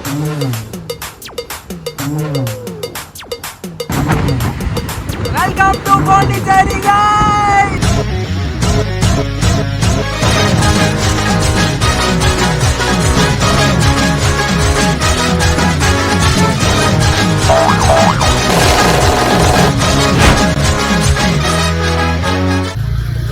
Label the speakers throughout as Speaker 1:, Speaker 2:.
Speaker 1: Welcome to Pondicherry, guys.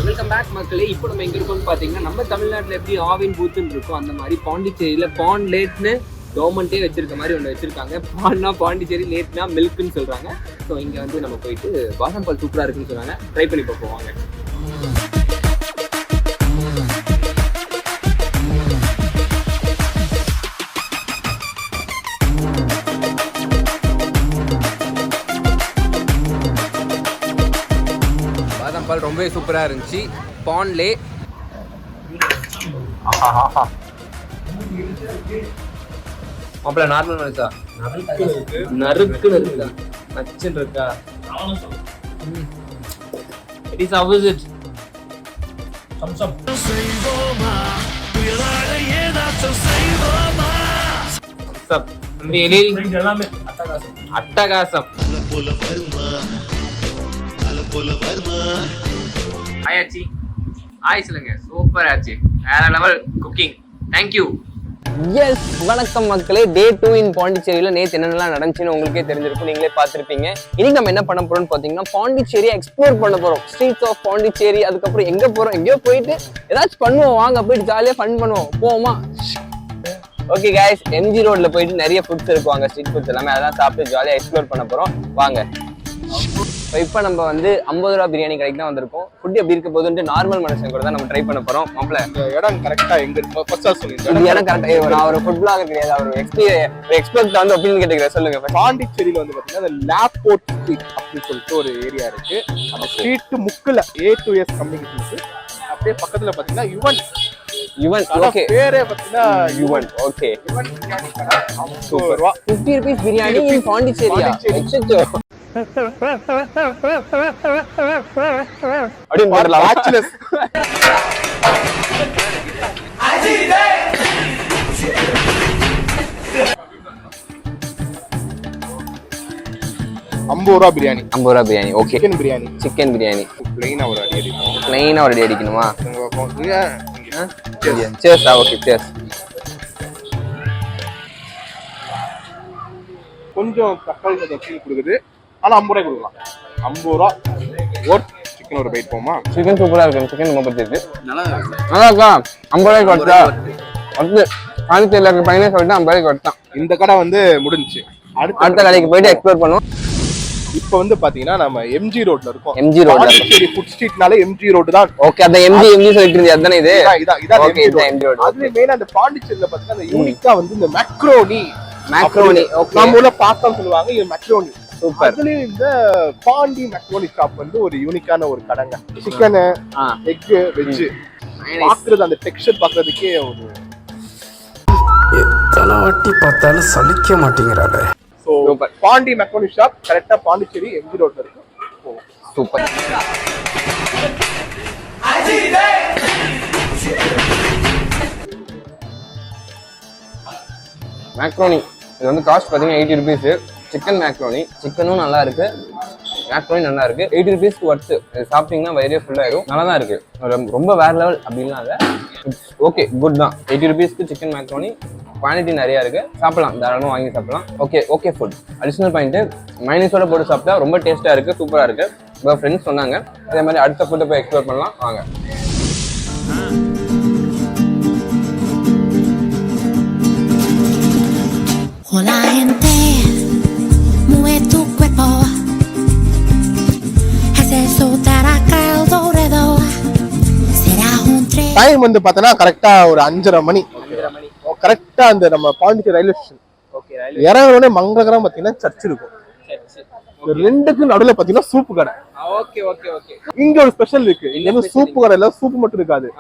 Speaker 1: Welcome back மக்களே. இப்போ நம்ம எங்க இருக்கோம்னு பாத்தீங்கன்னா, நம்ம தமிழ்நாட்டுல எப்படி ஆவின் பூத்துன்னு இருக்கும் அந்த மாதிரி பாண்டிச்சேரியில பாண்ட் லேட்னு கவர்மெண்ட்டே வச்சிருக்க மாதிரி ஒன்று வச்சிருக்காங்க. பாண்ட்னா பாண்டிச்சேரி, லேட்னா மில்க்னு சொல்றாங்க. ஸோ இங்க வந்து நம்ம போயிட்டு பாதாம் பால் சூப்பரா இருக்குன்னு சொன்னாங்க. ட்ரை பண்ணி பார்ப்போம் வாங்க. பாதாம் பால் ரொம்பவே சூப்பரா இருந்துச்சு. பாண்ட்லே மாப்பிள்ள நார்மல் மனுஷா நறுக்குன்னு இருக்குதா, நச்சுன்னு இருக்கா? It is opposite. அட்டகாசம். ஆயாச்சி ஆய் சொல்லுங்க. சூப்பர் ஆச்சு. வேற லெவல் குக்கிங். தேங்க்யூ. எஸ், வணக்கம் மக்களே. டே 2 இன் பாண்டிச்சேரியில் நேற்று என்னென்னலாம் நடந்துச்சுன்னு உங்களுக்கே தெரிஞ்சிருக்கும், நீங்களே பார்த்துருப்பீங்க. இன்னைக்கு நம்ம என்ன பண்ண போறோம்னு பார்த்தீங்கன்னா, பாண்டிச்சேரியை எக்ஸ்ப்ளோர் பண்ண போறோம். Streets of Pondicherry. அதுக்கப்புறம் எங்கே போறோம், எங்கேயோ போயிட்டு ஏதாச்சும் பண்ணுவோம். வாங்க போயிட்டு ஜாலியாக ஃபன் பண்ணுவோம். போவோமா? ஓகே கைஸ், எம்ஜி ரோட்ல போயிட்டு நிறைய ஃபுட்ஸ் இருக்குவாங்க, ஸ்ட்ரீட் ஃபுட்ஸ் எல்லாமே. அதெல்லாம் சாப்பிட்டு ஜாலியாக எக்ஸ்ப்ளோர் பண்ண போறோம். வாங்க. இப்போ நம்ம வந்து 50 ரூபா பிரியாணி கடைக்கு தான் வந்திருக்கோம். ஃபுட் எப்படி இருக்க போகுதுன்ட்டு நார்மல் மனுஷன் கூட தான் நம்ம ட்ரை பண்ண போறோம். மாப்பிள்ள இடம் கரெக்டா எங்க இருக்கு ஃபர்ஸ்ட் சொல்லுங்க. இந்த இடம் கரெக்டா. நான் ஒரு ஃபுட் பிளாகர் கிடையாது, அவர் எக்ஸ்பர்ட் வந்து ஒபினியன் கேட்டுக்கிறேன். சொல்லுங்க.
Speaker 2: பாண்டிச்சேரியில வந்து பாத்தீங்கன்னா லேப்போர்ட் ஸ்ட்ரீட் அப்படின்னு சொல்லிட்டு ஒரு ஏரியா இருக்கு. அந்த ஸ்ட்ரீட் முக்குல A2S கம்யூனிட்டிஸ். அப்படியே பக்கத்துல பாத்தீங்கன்னா யுவன்
Speaker 1: ஓகே,
Speaker 2: பேரே பாத்தீங்கன்னா
Speaker 1: யுவன். ஓகே,
Speaker 2: யுவன் பிரியாணி கடை.
Speaker 1: சூப்பர். 50 rupees பிரியாணி இன் பாண்டிச்சேரியா? அப்படியே பாருங்க.
Speaker 2: பேச்சுலர்ஸ் ₹50 பிரியாணி.
Speaker 1: 50 ரூபா பிரியாணி. ஓகே,
Speaker 2: சிக்கன் பிரியாணி
Speaker 1: பிளைனா ஒரு அடி
Speaker 2: அடிக்கணும்.
Speaker 1: பிளைனா ஒரு அடி அடிக்கணுமா?
Speaker 2: சேர்ஸ்.
Speaker 1: Okay, chairs.
Speaker 2: கொஞ்சம் தக்காளி சட்னி கொடுக்குது. ஆனா 50 ரூபாய் கொடுக்கலாம். 50 ரூபா ஒர்த். சிக்கன் ஒரு பைட் போமா?
Speaker 1: சிக்கன் சூப்பரா இருக்கு. சிக்கன் ரொம்ப பிடிச்சிருக்கு. நல்லா இருக்கா? 50 ரூபாய்க்கு வருதா? வந்து பாண்டிச்சேரியில் இருக்க பையனே சொல்லிட்டு 50 ரூபாய்க்கு வருதான்.
Speaker 2: இந்த கடை வந்து முடிஞ்சிச்சு.
Speaker 1: அடுத்த கடைக்கு போயிட்டு எக்ஸ்ப்ளோர் பண்ணுவோம்.
Speaker 2: இப்போ வந்து பாத்தீங்கன்னா நம்ம எம்ஜி ரோட்ல இருக்கோம்.
Speaker 1: எம்ஜி ரோட்ல
Speaker 2: பாண்டிச்சேரி ஃபுட் ஸ்ட்ரீட்னால எம்ஜி ரோட் தான்.
Speaker 1: ஓகே, அந்த எம்ஜி சொல்லிட்டு இருந்தீங்க, அதானே இது?
Speaker 2: இதான்
Speaker 1: ஓகே, இது எம்ஜி ரோட்.
Speaker 2: அதுல மெயினா அந்த பாண்டிச்சேரியில பாத்தீங்கன்னா அந்த யூனிக்கா வந்து இந்த மேக்ரோனி.
Speaker 1: ஓகே,
Speaker 2: நம்ம ஊர்ல பாஸ்தா சொல்லுவாங்க, இது மேக்ரோனி.
Speaker 1: சூப்பர்.
Speaker 2: அதுலயும் இந்த பாண்டி மேக்ரோனி ஷாப் வந்து ஒரு யூனிக்கான ஒரு கடைங்க. சிக்கன், எக், வெஜ் பாக்குறது, அந்த டெக்ஸ்சர் பாக்குறதுக்கே ஒரு
Speaker 3: எத்தனை வாட்டி பார்த்தாலும் சலிக்க மாட்டேங்கிறாரு.
Speaker 2: சூப்பர். பாண்டி மேக்ரோனி ஷாப் கரெக்டா பாண்டிச்சேரி எம்ஜி ரோட்ல இருக்கு.
Speaker 1: சூப்பர். மேக்ரோனி இது வந்து காஸ்ட் பார்த்தீங்கன்னா 80 rupees. Chicken macaroni. சிக்கனும் நல்லா இருக்கு, மேக்ரோனி நல்லா இருக்கு. 80 rupeesக்கு ஒர்த்து. இது சாப்பிட்டீங்கன்னா வயிறே ஃபுல்லாயிடும். நல்லா தான் இருக்கு. ரொம்ப வேற லெவல் அப்படின்லாம் இல்லை. ஓகே, குட் தான். 80 rupeesக்கு சிக்கன் மேக்ரோனி. குவான்டிட்டி நிறையா இருக்கு, சாப்பிடலாம், தாராளமாக வாங்கி சாப்பிடலாம். Okay food. அடிஷனல் பாயிண்ட், மைனஸோட போட்டு சாப்பிட்டா ரொம்ப டேஸ்டா இருக்கு, சூப்பரா இருக்கு. இப்போ ஃப்ரெண்ட்ஸ் சொன்னாங்க. அதே மாதிரி அடுத்த ஃபுட்டை போய் எக்ஸ்ப்ளோர் பண்ணலாம். வாங்க.
Speaker 4: Hola gente, mueve tu cuerpo, haz eso acá alrededor, será un tren.
Speaker 2: Time வந்து பார்த்தோன்னா கரெக்டா ஒரு 5:30 மணி. கரெக்டா அந்த நம்ம பாண்டிச்சேரி ரயில்வே ஸ்டேஷன் இறங்குறோடனே மங்களகரம் பார்த்தீங்கன்னா சர்ச் இருக்கும். ரெண்டுக்கு நடுவில் பார்த்தீங்கன்னா சூப்பு கடை. இங்க ஒரு ஸ்பெஷல் இருக்கு. இங்க வந்து சூப்பு கடை இல்ல, சூப்பு மட்டும் இருக்காது.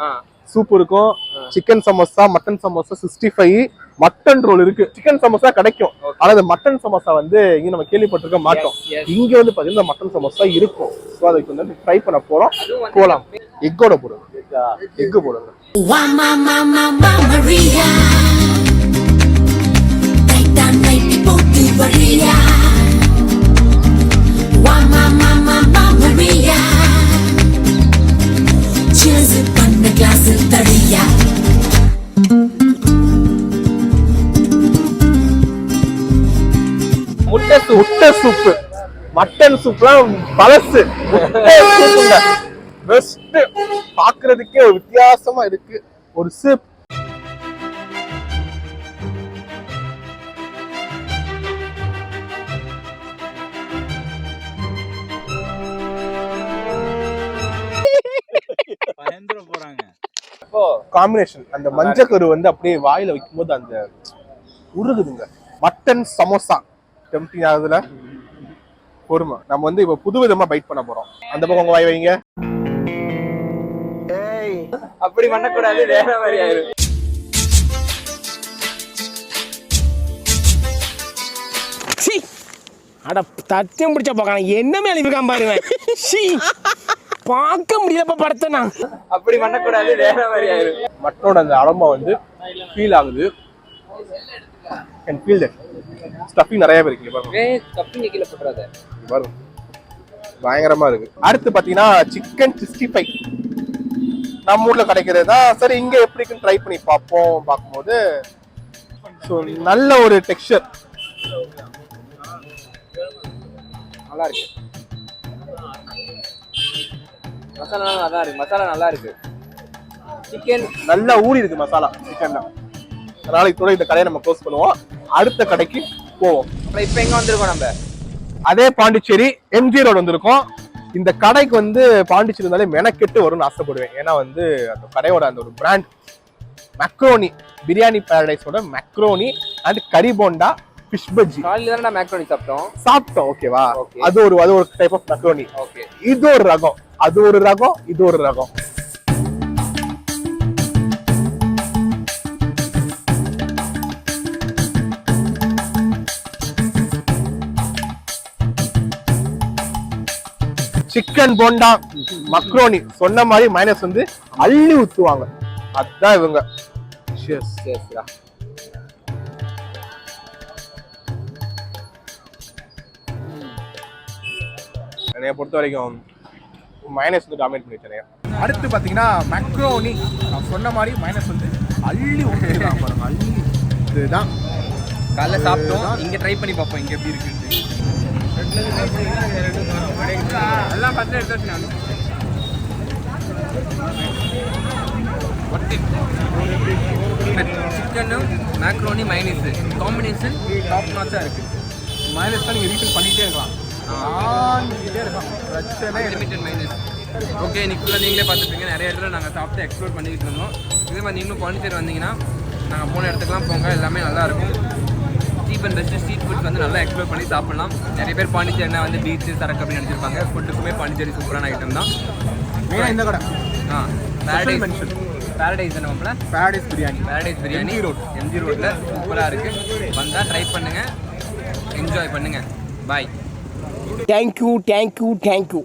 Speaker 2: சூப் இருக்கும், chicken samosa, mutton samosa, 65 mutton role இருக்கு. சிக்கன் சமோசா கிடைக்கும், ஆனா இந்த மட்டன் சமோசா வந்து இங்க நம்ம கேள்விப்பட்டிருக்க மாட்டோம். இங்க வந்து பாத்தீங்கன்னா மட்டன் சமோசா இருக்கும். ஸோ அதுக்கு வந்து ட்ரை பண்ண போறோம். போலாம். எக்கோட போடுங்க, எக்கு போடுங்க.
Speaker 4: Mamma Maria, take
Speaker 2: முட்டை சூப்பு மட்டன் சூப்லாம் பழசு. பெஸ்ட். பாக்குறதுக்கே ஒரு வித்தியாசமா இருக்கு. ஒரு சூப் காம்பினேஷன். அந்த மஞ்சக்கரு வந்து அப்படியே வாயில வைக்கும்போது அந்த உருகுதுங்க. மட்டன் சமோசா டெம்ப்டிங் ஆகுதுல. பொறுமை. நம்ம வந்து இப்ப புது விதமா பைட் பண்ண போறோம். அந்த பக்கம் உங்க வாய் வைங்க.
Speaker 1: அப்படி பண்ணக்கூடாது, வேற மாதிரி ஆயிரும்.
Speaker 5: அட தத்தியம் பிடிச்ச பார்க்கலாம் என்ன மேல இருக்கான் பாருவேன். பார்க்க முடியலப்ப படத்தை நான்.
Speaker 1: அப்படி பண்ணக்கூடாது, வேற மாதிரி ஆயிரும்.
Speaker 2: மட்டனோட அந்த அரோமா வந்து ஃபீல் ஆகுது. Can feel that. ஸ்டஃபிங் நிறைய இருக்கு பாருங்க.
Speaker 1: ஸ்டஃபிங் கீழ போட்றாத.
Speaker 2: பாருங்க. பயங்கரமா இருக்கு. அடுத்து பாத்தீங்கன்னா சிக்கன் 65. நம்ம ஊர்ல கிடைக்கிறது தான். சரி இங்க எப்படி இருக்குன்னு ட்ரை பண்ணி பார்க்கும்போது ஸோ நல்ல ஒரு டெக்ஸ்சர்.
Speaker 1: நல்லா இருக்கு. மசாலா நல்லா இருக்கு. மசாலா நல்லா இருக்கு. சிக்கன்
Speaker 2: நல்லா ஊறி இருக்கு மசாலா சிக்கன்ல. அதனால இதோட இந்த கடையை நம்ம க்ளோஸ் பண்ணுவோம். அடுத்த கடைக்கு போவோம்.
Speaker 1: இப்போ எங்க வந்திருக்கோம் நம்ம?
Speaker 2: அதே பாண்டிச்சேரி MG ரோடு வந்திருக்கோம். இந்த கடைக்கு வந்து பாண்டிச்சேரி இருந்தாலே மெனக்கெட்டு வரும்னு ஆசைப்படுவேன். ஏன்னா வந்து அந்த கடையோட அந்த ஒரு பிராண்ட் மேக்ரோனி பிரியாணி பாரடைஸோட மேக்ரோனி அண்ட் கறி போண்டா ஃபிஷ் பஜ்ஜி.
Speaker 1: காலையில தானே மேக்ரோனி
Speaker 2: சாப்பிட்டோம். ஓகேவா? அது ஒரு டைப் ஆஃப் மேக்ரோனி.
Speaker 1: ஓகே.
Speaker 2: இது ஒரு ரகம், அது ஒரு ரகம், இது ஒரு ரகம். சிக்கன் போண்டா மக்ரோனி சொன்ன மாதிரி மைனஸ் வந்து அள்ளி ஊத்துவாங்க. அதான் இவங்க. என்னைய பொறுத்த வரைக்கும் மைனஸ் வந்து டாமினேட் பண்ணிட்டேன். அடுத்து பாத்தீங்கன்னா மக்ரோனி நான் சொன்ன மாதிரி மைனஸ் வந்து அள்ளி ஊத்திடுறாங்க பாருங்க. அள்ளி இதுதான்
Speaker 1: காலைல சாப்பிட்டோம். இங்க ட்ரை பண்ணி பார்ப்போம் இங்க எப்படி இருக்குன்னு. எல்லாம் ஃபர்ஸ்ட் எடுத்து நான் சிக்கனும் மேக்ரோனி மைனஸ் காம்பினேஷன் டாப் நாச்சா இருக்கு.
Speaker 2: மைனஸ் தான் நீங்க ரீஃபில் பண்ணிட்டே இருக்கலாம்.
Speaker 1: Limited minus. ஓகே, இன்னைக்குள்ள நீங்களே பார்த்துப்பீங்க. நிறைய இடத்துல நாங்கள் சாப்பிட்டு எக்ஸ்ப்ளோர் பண்ணிக்கிட்டு இருந்தோம். இதே மாதிரி நீங்களும் பாண்டிச்சேரி வந்தீங்கன்னா நாங்கள் போன இடத்துக்குலாம் போங்க. எல்லாமே நல்லாயிருக்கும். Cheap and best street foods வந்து நல்லா எக்ஸ்ப்ளோர் பண்ணி சாப்பிடலாம். நிறைய பேர் பாண்டிச்சேரினா வந்து பீச்சு சரக்கு அப்படின்னு நினச்சிருப்பாங்க. ஃபுட்டுக்குமே பாண்டிச்சேரி சூப்பரான ஐட்டம் தான்.
Speaker 2: இந்த கடை
Speaker 1: பேரடைஸ் நம்மள பேரடைஸ் பிரியாணி MG ரோட்ல சூப்பராக இருக்குது. வந்தால் ட்ரை பண்ணுங்கள், என்ஜாய் பண்ணுங்கள். பாய்.
Speaker 5: தேங்க்யூ.